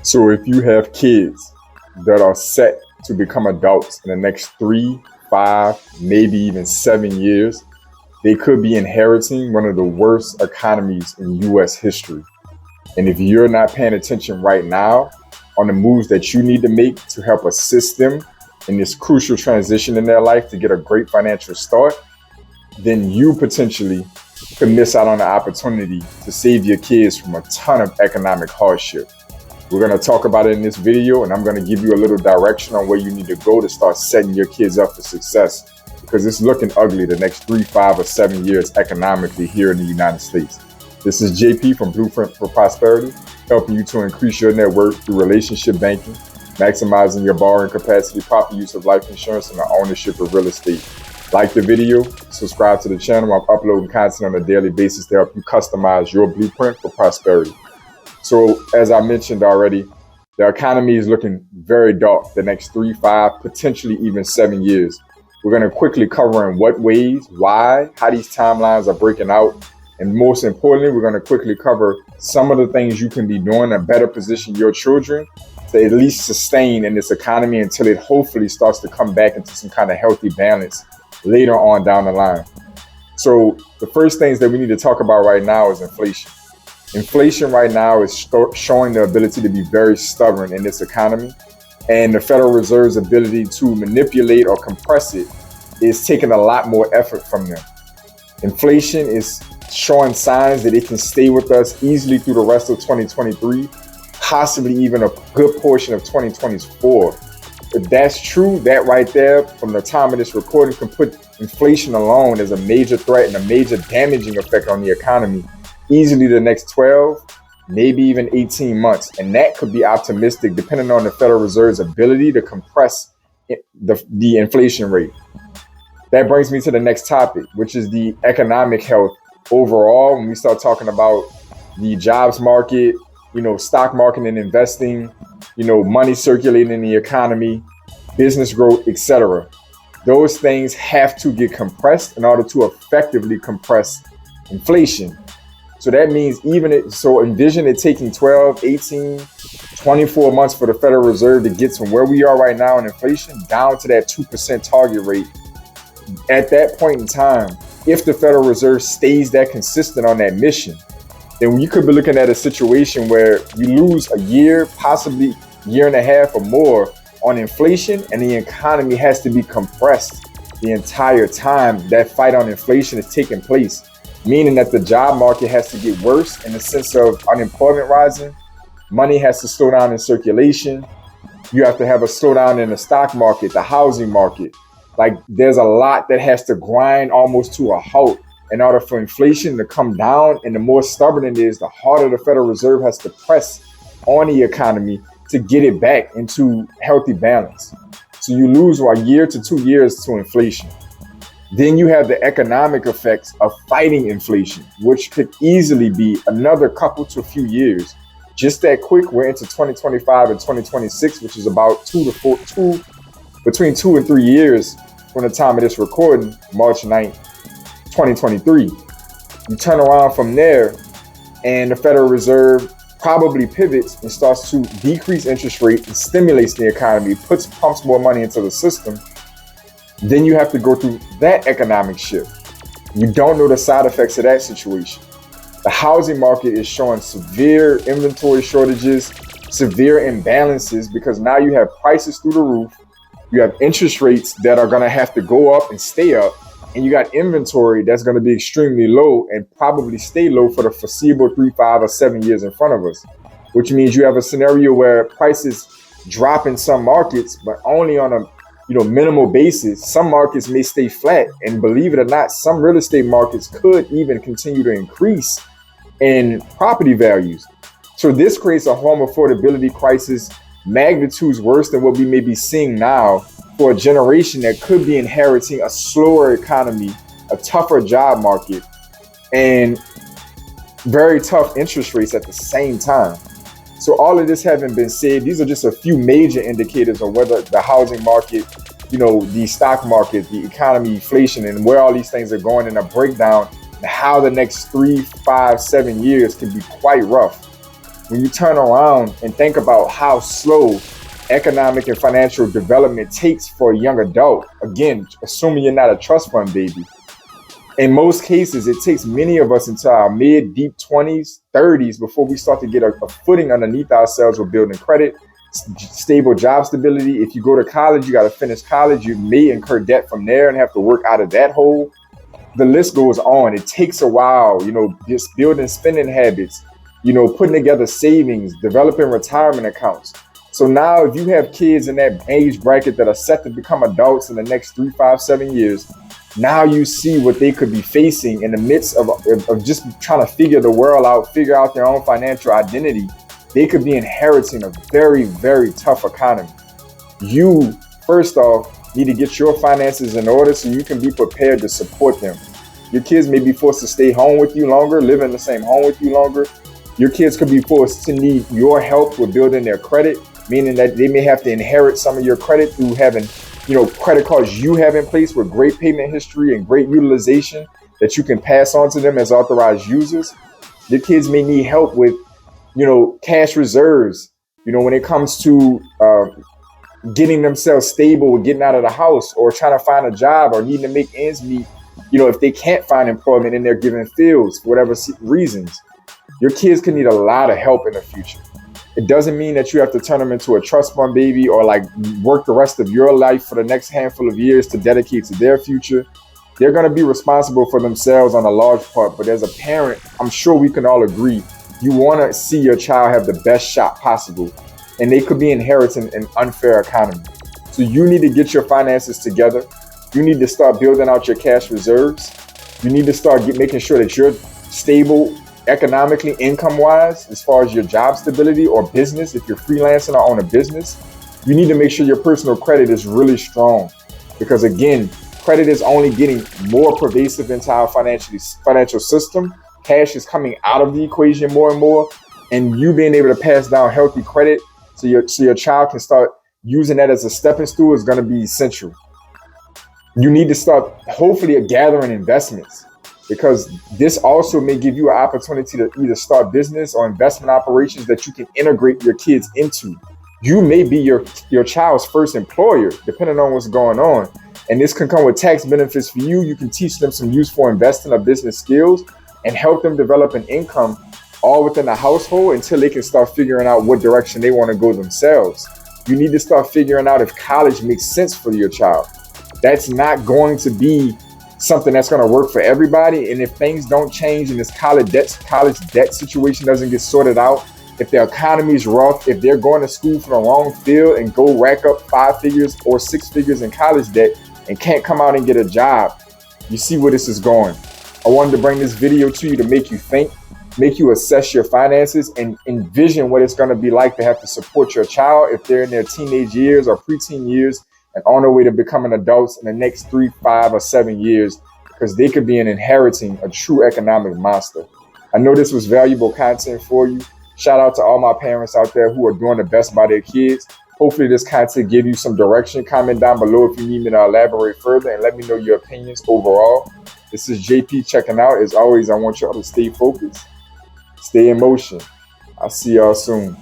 So if you have kids that are set to become adults in the next 3, 5, maybe even 7 years, they could be inheriting one of the worst economies in US history. And if you're not paying attention right now on the moves that you need to make to help assist them in this crucial transition in their life to get a great financial start, then you potentially could miss out on the opportunity to save your kids from a ton of economic hardship. We're going to talk about it in this video, and I'm going to give you a little direction on where you need to go to start setting your kids up for success, because it's looking ugly the next 3, 5, or 7 years economically here in the United States. This is JP from Blueprint for Prosperity, helping you to increase your net worth through relationship banking, maximizing your borrowing capacity, proper use of life insurance, and the ownership of real estate. Like the video, subscribe to the channel. I'm uploading content on a daily basis to help you customize your blueprint for prosperity. So as I mentioned already, the economy is looking very dark the next 3, 5, potentially even 7 years. We're going to quickly cover in what ways, why, how these timelines are breaking out. And most importantly, we're going to quickly cover some of the things you can be doing to better position your children to at least sustain in this economy until it hopefully starts to come back into some kind of healthy balance later on down the line. So the first things that we need to talk about right now is inflation. Inflation right now is showing the ability to be very stubborn in this economy, and the Federal Reserve's ability to manipulate or compress it is taking a lot more effort from them. Inflation is showing signs that it can stay with us easily through the rest of 2023, possibly even a good portion of 2024. If that's true, that right there, from the time of this recording, can put inflation alone as a major threat and a major damaging effect on the economy easily the next 12, maybe even 18 months. And that could be optimistic depending on the Federal Reserve's ability to compress the inflation rate. That brings me to the next topic, which is the economic health overall. When we start talking about the jobs market, stock market and investing, money circulating in the economy, business growth, etc. Those things have to get compressed in order to effectively compress inflation. So that means envision it taking 12, 18, 24 months for the Federal Reserve to get from where we are right now in inflation down to that 2% target rate. At that point in time, if the Federal Reserve stays that consistent on that mission, then you could be looking at a situation where you lose a year, possibly year and a half or more on inflation, and the economy has to be compressed the entire time that fight on inflation is taking place. Meaning that the job market has to get worse in the sense of unemployment rising, money has to slow down in circulation, you have to have a slowdown in the stock market, the housing market. Like there's a lot that has to grind almost to a halt in order for inflation to come down. And the more stubborn it is, the harder the Federal Reserve has to press on the economy to get it back into healthy balance. So you lose a year to 2 years to inflation. Then you have the economic effects of fighting inflation, which could easily be another couple to a few years. Just that quick, we're into 2025 and 2026, which is about between 2 and 3 years from the time of this recording, March 9th, 2023. You turn around from there and the Federal Reserve probably pivots and starts to decrease interest rates and stimulates the economy, pumps more money into the system. Then you have to go through that economic shift. You don't know the side effects of that situation. The housing market is showing severe inventory shortages, severe imbalances, because now you have prices through the roof. You have interest rates that are going to have to go up and stay up. And you got inventory that's going to be extremely low and probably stay low for the foreseeable 3, 5, or 7 years in front of us, which means you have a scenario where prices drop in some markets, but only on a minimal basis. Some markets may stay flat, and believe it or not, some real estate markets could even continue to increase in property values. So this creates a home affordability crisis, magnitudes worse than what we may be seeing now for a generation that could be inheriting a slower economy, a tougher job market, and very tough interest rates at the same time. So all of this having been said, these are just a few major indicators of whether the housing market, the stock market, the economy, inflation, and where all these things are going, in a breakdown and how the next 3, 5, 7 years can be quite rough. when you turn around and think about how slow economic and financial development takes for a young adult, again, assuming you're not a trust fund baby, in most cases, it takes many of us into our mid, deep 20s, 30s before we start to get a footing underneath ourselves with building credit, stable job stability. If you go to college, you got to finish college. You may incur debt from there and have to work out of that hole. The list goes on. It takes a while, just building spending habits, putting together savings, developing retirement accounts. So now if you have kids in that age bracket that are set to become adults in the next 3, 5, 7 years, now you see what they could be facing in the midst of just trying to figure the world out, figure out their own financial identity. They could be inheriting a very, very tough economy. You, first off, need to get your finances in order so you can be prepared to support them. Your kids may be forced to stay home with you longer, live in the same home with you longer. Your kids could be forced to need your help with building their credit, meaning that they may have to inherit some of your credit through having credit cards you have in place with great payment history and great utilization that you can pass on to them as authorized users. Your kids may need help with, cash reserves, when it comes to getting themselves stable with getting out of the house or trying to find a job or needing to make ends meet, if they can't find employment in their given fields for whatever reasons. Your kids can need a lot of help in the future. It doesn't mean that you have to turn them into a trust fund baby or work the rest of your life for the next handful of years to dedicate to their future. They're going to be responsible for themselves on a large part. But as a parent, I'm sure we can all agree, you want to see your child have the best shot possible. And they could be inheriting an unfair economy. So you need to get your finances together. You need to start building out your cash reserves. You need to start making sure that you're stable economically, income-wise, as far as your job stability or business. If you're freelancing or own a business, you need to make sure your personal credit is really strong, because again, credit is only getting more pervasive into our financial system. Cash is coming out of the equation more and more, and you being able to pass down healthy credit so your child can start using that as a stepping stool is going to be essential. You need to start hopefully gathering investments, because this also may give you an opportunity to either start business or investment operations that you can integrate your kids into. You may be your child's first employer, depending on what's going on. And this can come with tax benefits for you. You can teach them some useful investing or business skills and help them develop an income all within the household until they can start figuring out what direction they want to go themselves. You need to start figuring out if college makes sense for your child. That's not going to be something that's going to work for everybody. And if things don't change and this college debt situation doesn't get sorted out, if the economy is rough, if they're going to school for the wrong field and go rack up 5 figures or 6 figures in college debt and can't come out and get a job, you see where this is going. I wanted to bring this video to you to make you think, make you assess your finances and envision what it's going to be like to have to support your child if they're in their teenage years or preteen years and on their way to becoming adults in the next 3, 5, or 7 years, because they could be inheriting a true economic monster. I know this was valuable content for you. Shout out to all my parents out there who are doing the best by their kids. Hopefully this content give you some direction. Comment down below if you need me to elaborate further and let me know your opinions overall. This is JP checking out. As always, I want y'all to stay focused, stay in motion. I'll see y'all soon.